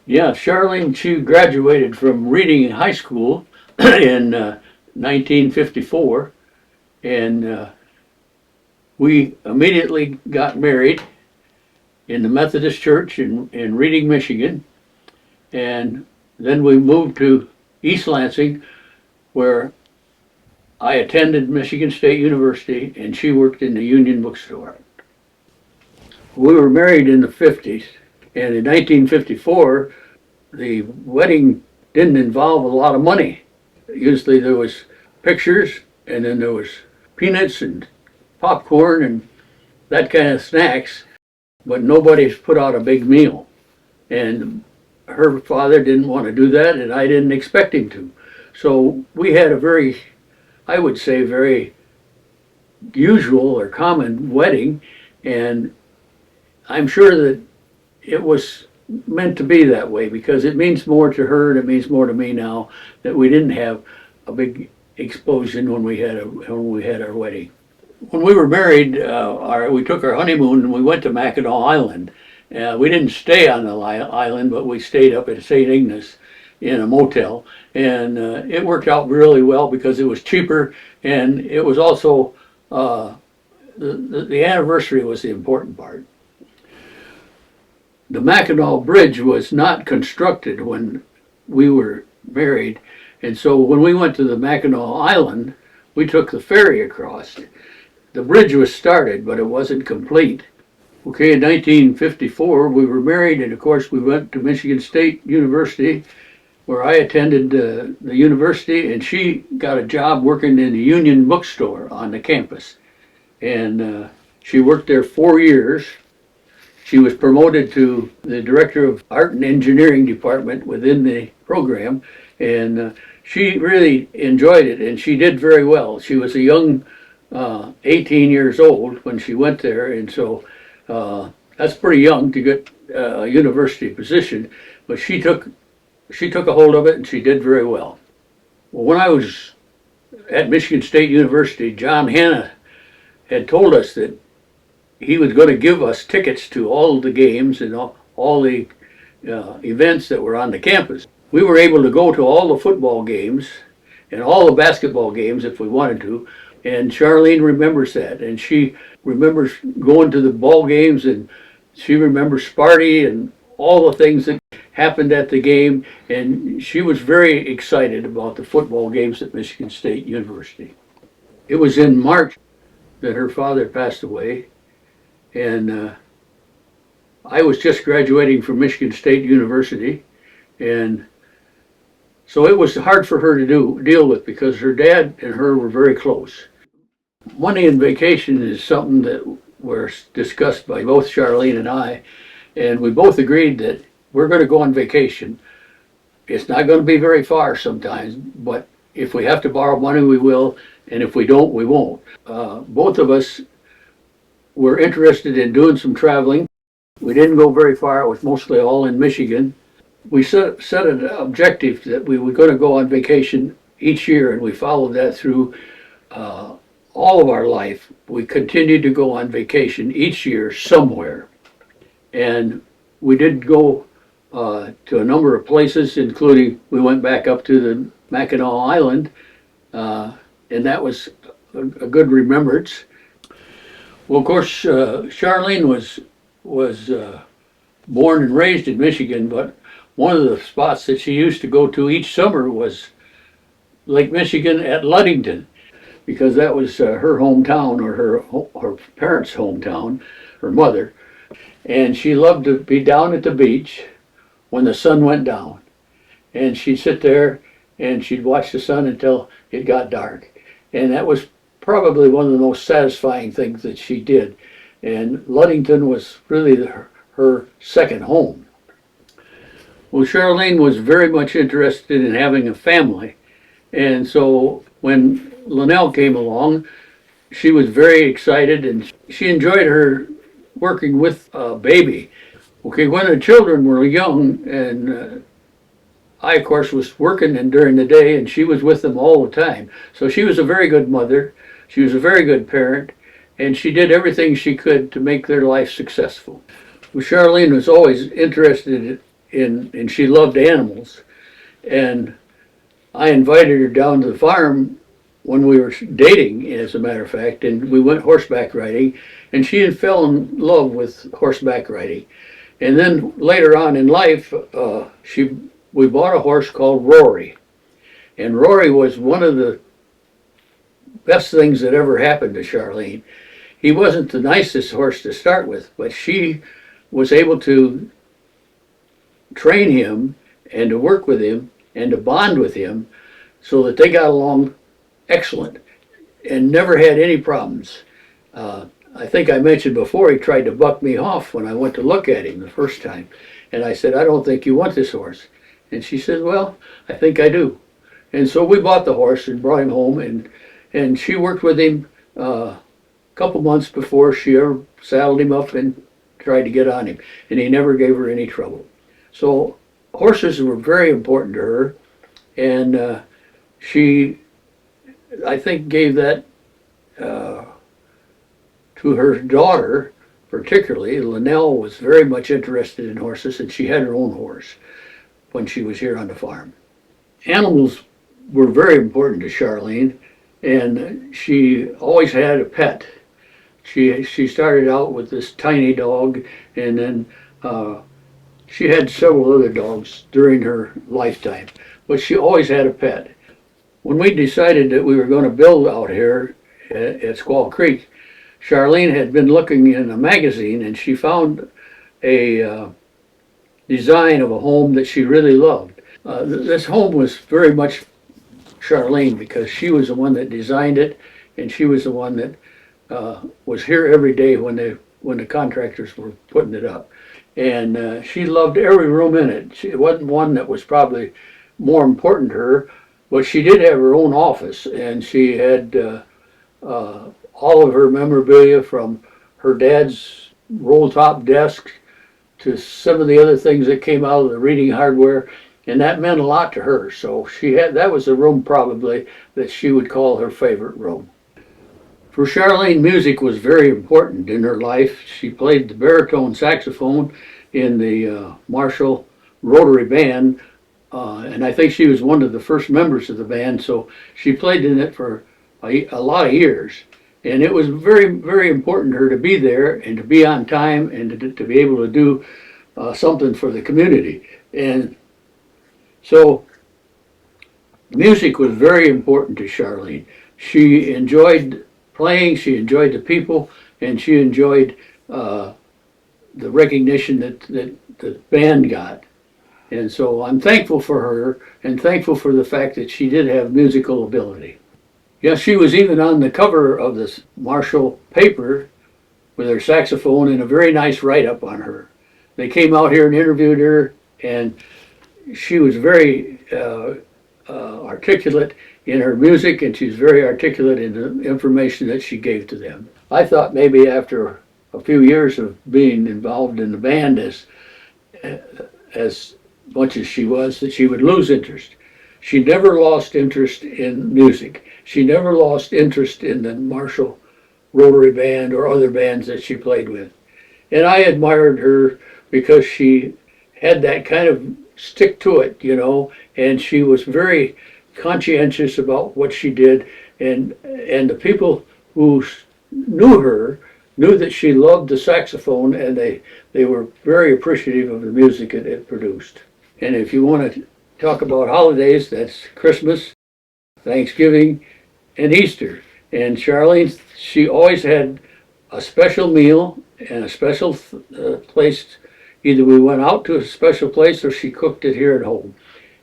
Yeah, Sharlene, she graduated from Reading High School in 1954, and we immediately got married in the Methodist Church in Reading, Michigan, and then we moved to East Lansing, where I attended Michigan State University, and she worked in the Union Bookstore. We were married in the 50s, and in 1954, the wedding didn't involve a lot of money. Usually there was pictures, and then there was peanuts and popcorn and that kind of snacks, but nobody's put out a big meal. And her father didn't want to do that, and I didn't expect him to. So we had a very, I would say, very usual or common wedding, and I'm sure that it was meant to be that way because it means more to her and it means more to me now that we didn't have a big explosion when we had our wedding. When we were married, we took our honeymoon and we went to Mackinac Island. We didn't stay on the island, but we stayed up at St. Ignace in a motel, and it worked out really well because it was cheaper, and it was also the anniversary was the important part. The Mackinac Bridge was not constructed when we were married, and so when we went to the Mackinac Island, we took the ferry across. The bridge was started, but it wasn't complete. Okay, in 1954, we were married, and of course we went to Michigan State University, where I attended the university, and she got a job working in the Union Bookstore on the campus. And she worked there 4 years. She was promoted to the director of art and engineering department within the program, and she really enjoyed it, and she did very well. She was a young 18 years old when she went there, and so that's pretty young to get a university position, but she took a hold of it and she did very well. Well, when I was at Michigan State University, John Hanna had told us that he was going to give us tickets to all of the games and all the events that were on the campus. We were able to go to all the football games and all the basketball games if we wanted to, and Sharlene remembers that, and she remembers going to the ball games, and she remembers Sparty and all the things that happened at the game, and she was very excited about the football games at Michigan State University. It was in March that her father passed away, and I was just graduating from Michigan State University, and so it was hard for her to deal with because her dad and her were very close. Money and vacation is something that was discussed by both Sharlene and I, and we both agreed that we're going to go on vacation. It's not going to be very far sometimes, but if we have to borrow money, we will, and if we don't, we won't. Both of us were interested in doing some traveling. We didn't go very far. It was mostly all in Michigan. We set an objective that we were going to go on vacation each year, and we followed that through all of our life. We continued to go on vacation each year somewhere. And we did go to a number of places, including we went back up to the Mackinac Island, and that was a good remembrance. Well, of course, Sharlene was born and raised in Michigan, but one of the spots that she used to go to each summer was Lake Michigan at Ludington, because that was her hometown, or her parents' hometown, her mother. And she loved to be down at the beach when the sun went down. And she'd sit there and she'd watch the sun until it got dark. And that was probably one of the most satisfying things that she did. And Ludington was really her second home. Well, Sharlene was very much interested in having a family. And so when Linnell came along, she was very excited, and she enjoyed her working with a baby. Okay, when the children were young, and I, of course, was working during the day, and she was with them all the time. So she was a very good mother. She was a very good parent, and she did everything she could to make their life successful. Well, Sharlene was always interested and she loved animals. And I invited her down to the farm when we were dating, as a matter of fact, and we went horseback riding, and she fell in love with horseback riding. And then later on in life, we bought a horse called Rory, and Rory was one of the best things that ever happened to Sharlene. He wasn't the nicest horse to start with, but she was able to train him and to work with him and to bond with him so that they got along excellent and never had any problems. I think I mentioned before he tried to buck me off when I went to look at him the first time. And I said, I don't think you want this horse. And she said, well, I think I do. And so we bought the horse and brought him home, and she worked with him a couple months before she ever saddled him up and tried to get on him. And he never gave her any trouble. So horses were very important to her, and she, I think, gave that to her daughter, particularly. Linnell was very much interested in horses, and she had her own horse when she was here on the farm. Animals were very important to Sharlene, and she always had a pet. She started out with this tiny dog, and then she had several other dogs during her lifetime, but she always had a pet. When we decided that we were going to build out here at Squaw Creek, Sharlene had been looking in a magazine, and she found a design of a home that she really loved. This home was very much Sharlene, because she was the one that designed it, and she was the one that was here every day when the contractors were putting it up. And she loved every room in it. It wasn't one that was probably more important to her, but she did have her own office, and she had all of her memorabilia, from her dad's roll-top desk to some of the other things that came out of the reading hardware, and that meant a lot to her. So that was the room probably that she would call her favorite room. For Sharlene, music was very important in her life. She played the baritone saxophone in the Marshall Rotary Band, and I think she was one of the first members of the band, so she played in it for a lot of years. And it was very, very important to her to be there and to be on time and to be able to do something for the community. And so music was very important to Sharlene. She enjoyed playing, she enjoyed the people, and she enjoyed the recognition that the band got. And so I'm thankful for her, and thankful for the fact that she did have musical ability. Yes, she was even on the cover of this Marshall paper with her saxophone, and a very nice write-up on her. They came out here and interviewed her, and she was very articulate in her music, and she's very articulate in the information that she gave to them. I thought maybe after a few years of being involved in the band as much as she was, that she would lose interest. She never lost interest in music. She never lost interest in the Marshall Rotary Band or other bands that she played with. And I admired her because she had that kind of stick to it, and she was very conscientious about what she did, and the people who knew her knew that she loved the saxophone, and they were very appreciative of the music it produced. And if you want to talk about holidays, that's Christmas, Thanksgiving, and Easter. And Sharlene, she always had a special meal and a special place. Either we went out to a special place or she cooked it here at home.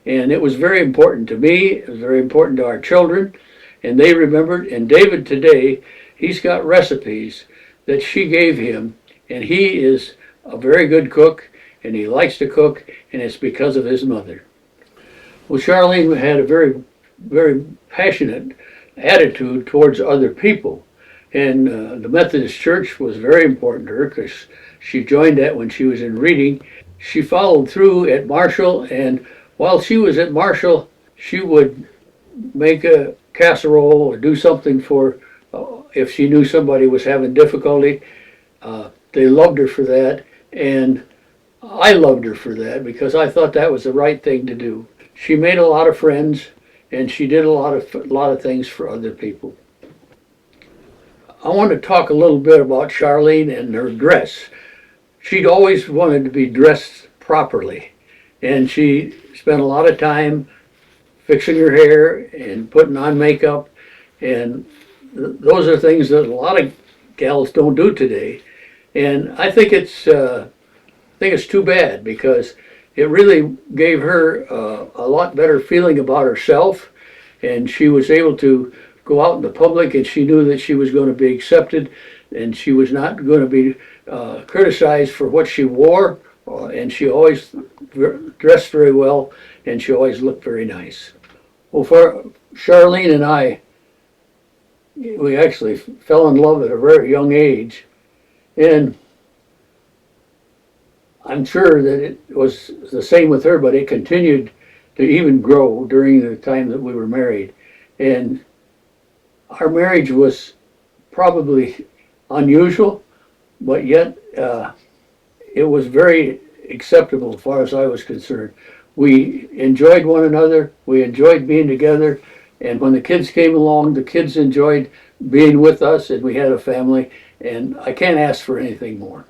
And it was very important to me, it was very important to our children, and they remembered. And David today, he's got recipes that she gave him, and he is a very good cook, and he likes to cook, and it's because of his mother. Well, Sharlene had a very, very passionate attitude towards other people, and the Methodist Church was very important to her because she joined that when she was in reading. She followed through at Marshall, and while she was at Marshall, she would make a casserole or do something for, if she knew somebody was having difficulty. They loved her for that, and I loved her for that because I thought that was the right thing to do. She made a lot of friends and she did a lot of things for other people. I want to talk a little bit about Sharlene and her dress. She'd always wanted to be dressed properly, and she spent a lot of time fixing her hair and putting on makeup, and those are things that a lot of gals don't do today. And I think it's too bad because it really gave her a lot better feeling about herself, and she was able to go out in the public, and she knew that she was going to be accepted, and she was not going to be criticized for what she wore, and she always dressed very well, and she always looked very nice. Well, for Charlene and I, we actually fell in love at a very young age, and I'm sure that it was the same with her, but it continued to even grow during the time that we were married. And our marriage was probably unusual, but yet it was very acceptable as far as I was concerned. We enjoyed one another, we enjoyed being together, and when the kids came along, the kids enjoyed being with us, and we had a family, and I can't ask for anything more.